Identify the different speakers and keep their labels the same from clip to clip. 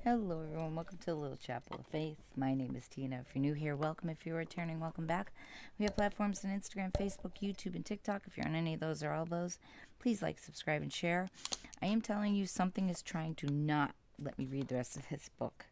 Speaker 1: Hello, everyone. Welcome to the Little Chapel of Faith. My name is Tina. If you're new here, welcome. If you're returning, welcome back. We have platforms on Instagram, Facebook, YouTube, and TikTok. If you're on any of those or all of those, please like, subscribe, and share. I am telling you, something is trying to not let me read the rest of this book.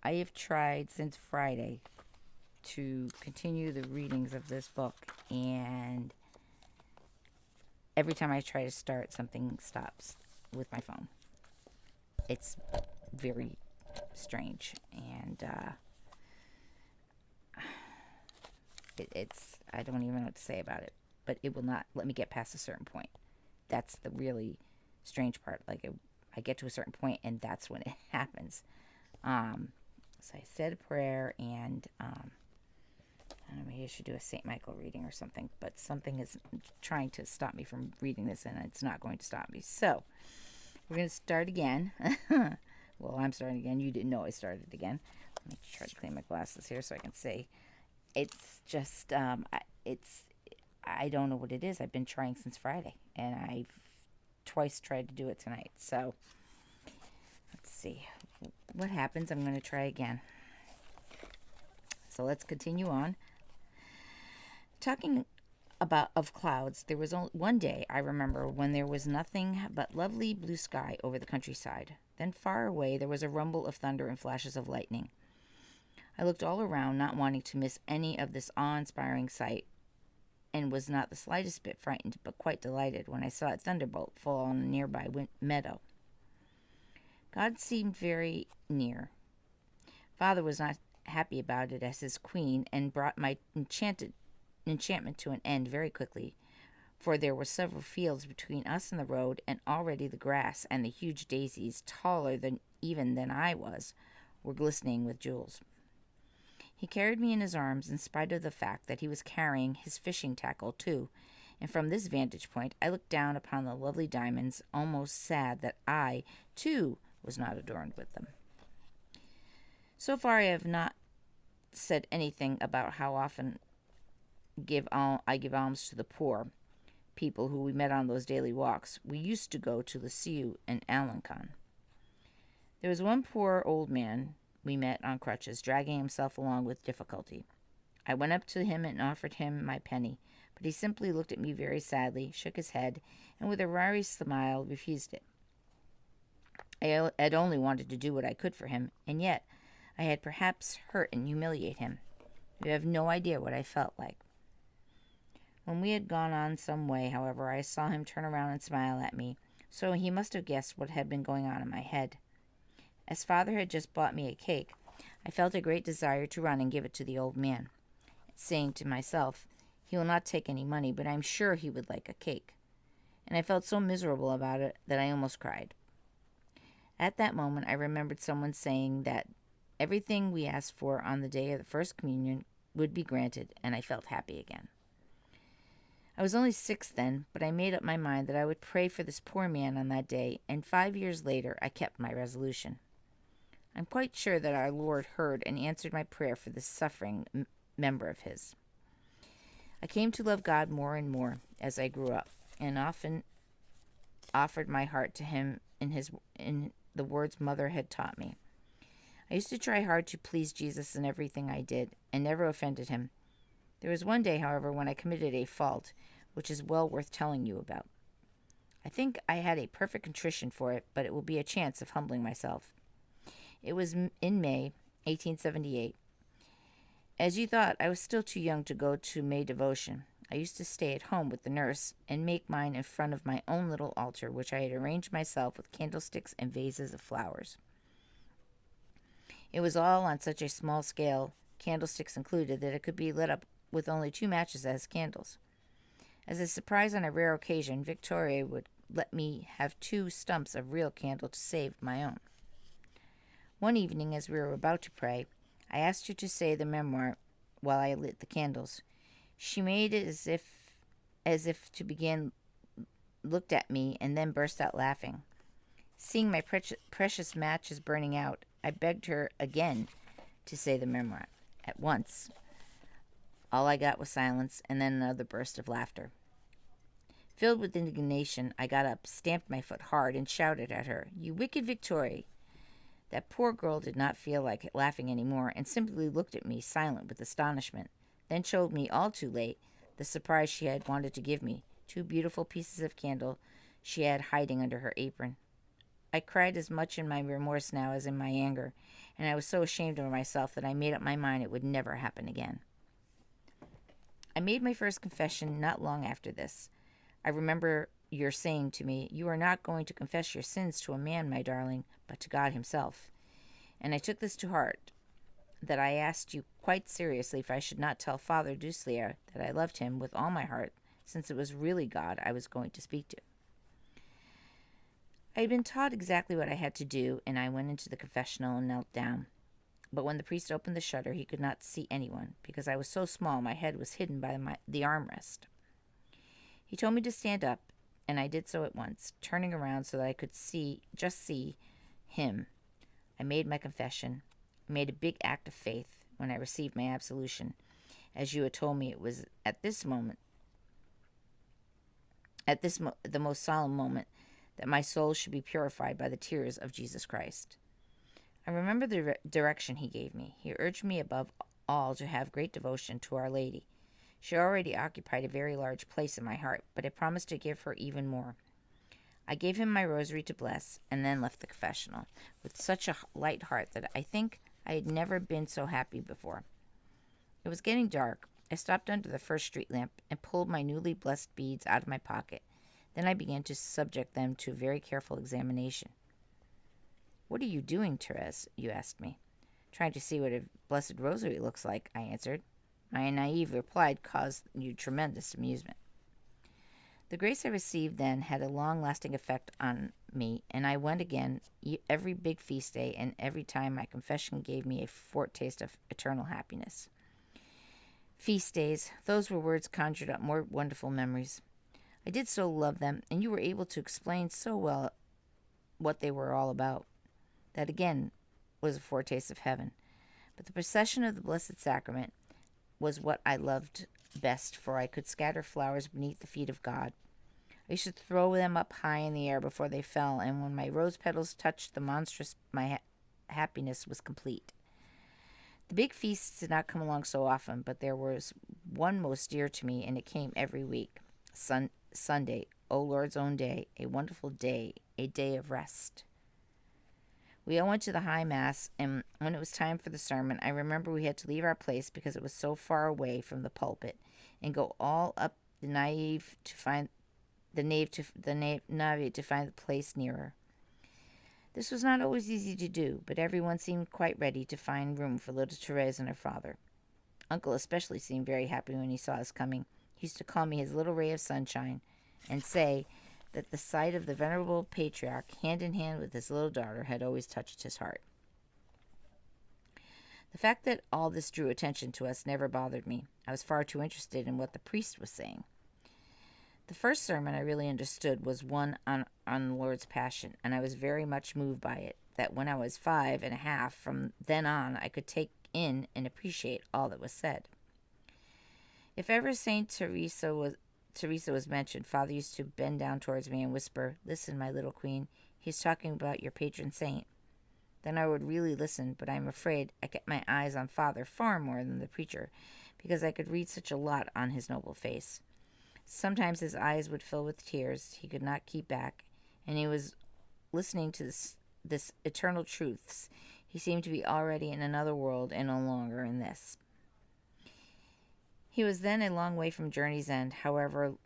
Speaker 1: I have tried since Friday to continue the readings of this book, and every time I try to start, something stops with my phone. It's very strange, and it's I don't even know what to say about it, but it will not let me get past a certain point. That's the really strange part. I get to a certain point, and that's when it happens. So I said a prayer, and I don't know, maybe I should do a St. Michael reading or something, but something is trying to stop me from reading this, and it's not going to stop me. So we're going to start again. Well, I'm starting again. You didn't know I started again. Let me try to clean my glasses here so I can see. It's just, I don't know what it is. I've been trying since Friday, and I've twice tried to do it tonight. So, let's see what happens. I'm going to try again. So let's continue on. Talking of clouds, there was only one day I remember when there was nothing but lovely blue sky over the countryside. Then far away there was a rumble of thunder and flashes of lightning. I looked all around, not wanting to miss any of this awe-inspiring sight, and was not the slightest bit frightened, but quite delighted when I saw a thunderbolt fall on a nearby meadow. God seemed very near. Father was not happy about it as his queen, and brought my enchantment to an end very quickly, for there were several fields between us and the road, and already the grass and the huge daisies, taller than I was, were glistening with jewels. He carried me in his arms in spite of the fact that he was carrying his fishing tackle too, and from this vantage point I looked down upon the lovely diamonds, almost sad that I, too, was not adorned with them. So far I have not said anything about how often I give alms to the poor people who we met on those daily walks. We used to go to Lisieux and Alencon. There was one poor old man we met on crutches, dragging himself along with difficulty. I went up to him and offered him my penny, but he simply looked at me very sadly, shook his head, and with a wry smile refused it. I had only wanted to do what I could for him, and yet I had perhaps hurt and humiliated him. You have no idea what I felt like. When we had gone on some way, however, I saw him turn around and smile at me, so he must have guessed what had been going on in my head. As Father had just bought me a cake, I felt a great desire to run and give it to the old man, saying to myself, he will not take any money, but I'm sure he would like a cake. And I felt so miserable about it that I almost cried. At that moment I remembered someone saying that everything we asked for on the day of the first communion would be granted, and I felt happy again. I was only 6 then, but I made up my mind that I would pray for this poor man on that day, and 5 years later I kept my resolution. I'm quite sure that our Lord heard and answered my prayer for this suffering member of his. I came to love God more and more as I grew up, and often offered my heart to him in the words Mother had taught me. I used to try hard to please Jesus in everything I did, and never offended him. There was one day, however, when I committed a fault, which is well worth telling you about. I think I had a perfect contrition for it, but it will be a chance of humbling myself. It was in May, 1878. As you thought, I was still too young to go to May devotion. I used to stay at home with the nurse and make mine in front of my own little altar, which I had arranged myself with candlesticks and vases of flowers. It was all on such a small scale, candlesticks included, that it could be lit up with only 2 matches as candles. As a surprise on a rare occasion, Victoria would let me have 2 stumps of real candle to save my own. One evening, as we were about to pray, I asked her to say the memoir while I lit the candles. She made it as if to begin, looked at me, and then burst out laughing. Seeing my precious matches burning out, I begged her again to say the memoir at once. All I got was silence, and then another burst of laughter. Filled with indignation, I got up, stamped my foot hard, and shouted at her, "You wicked Victoria! That poor girl did not feel like laughing any more, and simply looked at me, silent with astonishment, then showed me, all too late, the surprise she had wanted to give me, 2 beautiful pieces of candle she had hiding under her apron. I cried as much in my remorse now as in my anger, and I was so ashamed of myself that I made up my mind it would never happen again. I made my first confession not long after this. I remember your saying to me, "You are not going to confess your sins to a man, my darling, but to God himself." And I took this to heart, that I asked you quite seriously if I should not tell Father Duslier that I loved him with all my heart, since it was really God I was going to speak to. I had been taught exactly what I had to do, and I went into the confessional and knelt down. But when the priest opened the shutter, he could not see anyone, because I was so small my head was hidden by the armrest. He told me to stand up, and I did so at once, turning around so that I could just see him. I made my confession. I made a big act of faith when I received my absolution, as you had told me it was the most solemn moment, that my soul should be purified by the tears of Jesus Christ. I remember the direction he gave me. He urged me above all to have great devotion to Our Lady. She already occupied a very large place in my heart, but I promised to give her even more. I gave him my rosary to bless, and then left the confessional, with such a light heart that I think I had never been so happy before. It was getting dark. I stopped under the first street lamp and pulled my newly blessed beads out of my pocket. Then I began to subject them to a very careful examination. "What are you doing, Therese?" you asked me. "Trying to see what a blessed rosary looks like," I answered. My naive reply caused you tremendous amusement. The grace I received then had a long-lasting effect on me, and I went again every big feast day, and every time my confession gave me a foretaste of eternal happiness. Feast days, those were words conjured up more wonderful memories. I did so love them, and you were able to explain so well what they were all about. That again was a foretaste of heaven. But the procession of the Blessed Sacrament was what I loved best, for I could scatter flowers beneath the feet of God. I used to throw them up high in the air before they fell, and when my rose petals touched the monstrous, my happiness was complete. The big feasts did not come along so often, but there was one most dear to me, and it came every week. Sunday, O Lord's own day, a wonderful day, a day of rest. We all went to the high mass, and when it was time for the sermon, I remember we had to leave our place because it was so far away from the pulpit, and go all up the nave to find the place nearer. This was not always easy to do, but everyone seemed quite ready to find room for little Therese and her father. Uncle especially seemed very happy when he saw us coming. He used to call me his little ray of sunshine, and say that the sight of the venerable patriarch, hand in hand with his little daughter, had always touched his heart. The fact that all this drew attention to us never bothered me. I was far too interested in what the priest was saying. The first sermon I really understood was one on the Lord's Passion, and I was very much moved by it, that when I was 5.5, from then on I could take in and appreciate all that was said. If ever St Therese was mentioned, Father used to bend down towards me and whisper, "Listen, my little queen, he's talking about your patron saint." Then I would really listen, but I'm afraid I kept my eyes on Father far more than the preacher, because I could read such a lot on his noble face. Sometimes his eyes would fill with tears he could not keep back, and he was listening to this eternal truths. He seemed to be already in another world and no longer in this. He was then a long way from journey's end, however,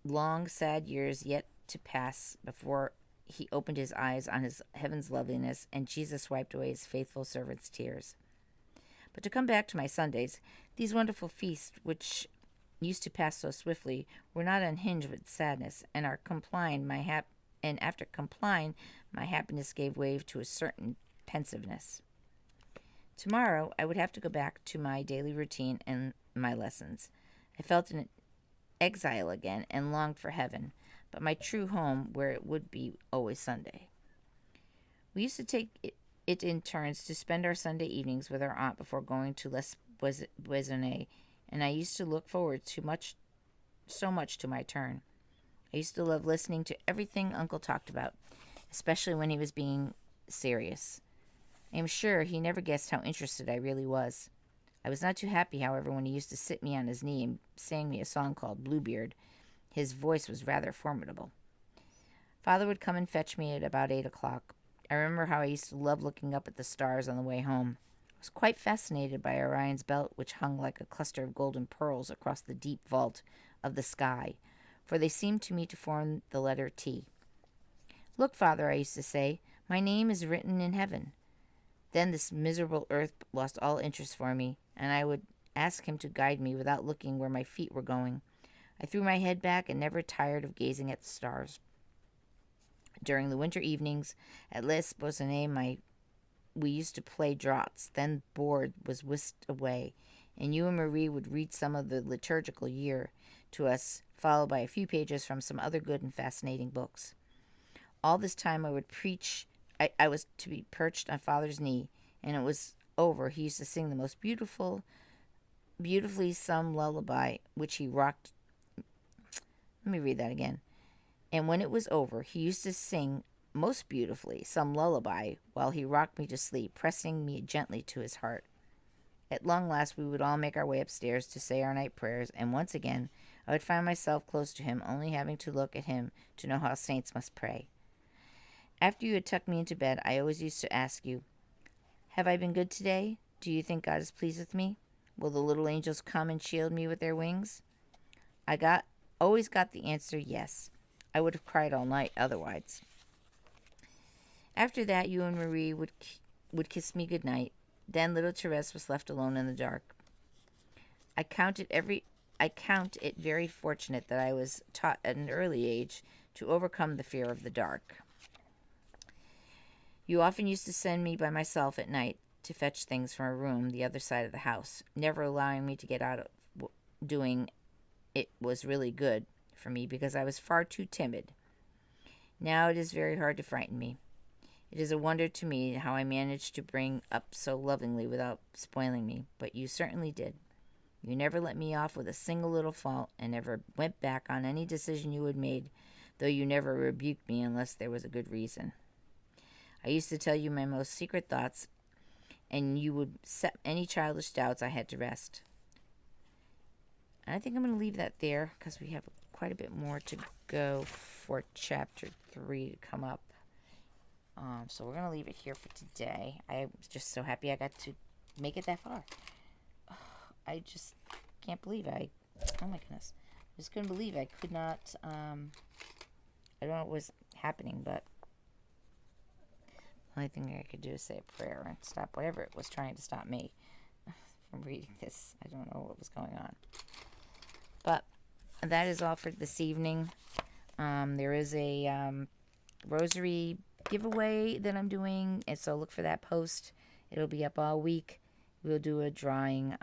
Speaker 1: long, sad years yet to pass before he opened his eyes on his heaven's loveliness, and Jesus wiped away his faithful servant's tears. But to come back to my Sundays, these wonderful feasts, which used to pass so swiftly, were not unhinged with sadness, and after complying, my happiness gave way to a certain pensiveness. Tomorrow I would have to go back to my daily routine and my lessons. I felt an exile again and longed for heaven, but my true home, where it would be always Sunday. We used to take it in turns to spend our Sunday evenings with our aunt before going to Les Boissonets, and I used to look forward so much to my turn. I used to love listening to everything Uncle talked about, especially when he was being serious. I am sure he never guessed how interested I really was. I was not too happy, however, when he used to sit me on his knee and sang me a song called Bluebeard. His voice was rather formidable. Father would come and fetch me at about 8 o'clock. I remember how I used to love looking up at the stars on the way home. I was quite fascinated by Orion's belt, which hung like a cluster of golden pearls across the deep vault of the sky, for they seemed to me to form the letter T. Look, Father, I used to say, my name is written in heaven. Then this miserable earth lost all interest for me, and I would ask him to guide me without looking where my feet were going. I threw my head back and never tired of gazing at the stars. During the winter evenings at Les Boissonets, we used to play draughts. Then board was whisked away, and you and Marie would read some of the liturgical year to us, followed by a few pages from some other good and fascinating books. All this time I would preach. I was to be perched on Father's knee, and it was over. He used to sing the most beautifully sung lullaby, which he rocked. Let me read that again. And when it was over, he used to sing most beautifully some lullaby while he rocked me to sleep, pressing me gently to his heart. At long last, we would all make our way upstairs to say our night prayers, and once again, I would find myself close to him, only having to look at him to know how saints must pray. After you had tucked me into bed, I always used to ask you, have I been good today? Do you think God is pleased with me? Will the little angels come and shield me with their wings? Always got the answer yes. I would have cried all night otherwise. After that, you and Marie would kiss me good night. Then little Therese was left alone in the dark. I count it very fortunate that I was taught at an early age to overcome the fear of the dark. You often used to send me by myself at night to fetch things from a room the other side of the house, never allowing me to get out of doing it was really good for me because I was far too timid. Now it is very hard to frighten me. It is a wonder to me how I managed to bring up so lovingly without spoiling me, but you certainly did. You never let me off with a single little fault and never went back on any decision you had made, though you never rebuked me unless there was a good reason. I used to tell you my most secret thoughts, and you would set any childish doubts I had to rest. And I think I'm going to leave that there because we have quite a bit more to go for chapter 3 to come up. So we're going to leave it here for today. I'm just so happy I got to make it that far. I just can't believe oh my goodness. I just couldn't believe I could not, I don't know what was happening, but the only thing I could do is say a prayer and stop whatever it was trying to stop me from reading this. I don't know what was going on. But that is all for this evening. There is a rosary giveaway that I'm doing, and so look for that post. It'll be up all week. We'll do a drawing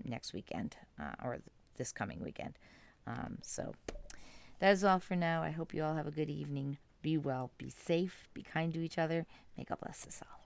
Speaker 1: next weekend or this coming weekend. So that is all for now. I hope you all have a good evening. Be well, be safe, be kind to each other. May God bless us all.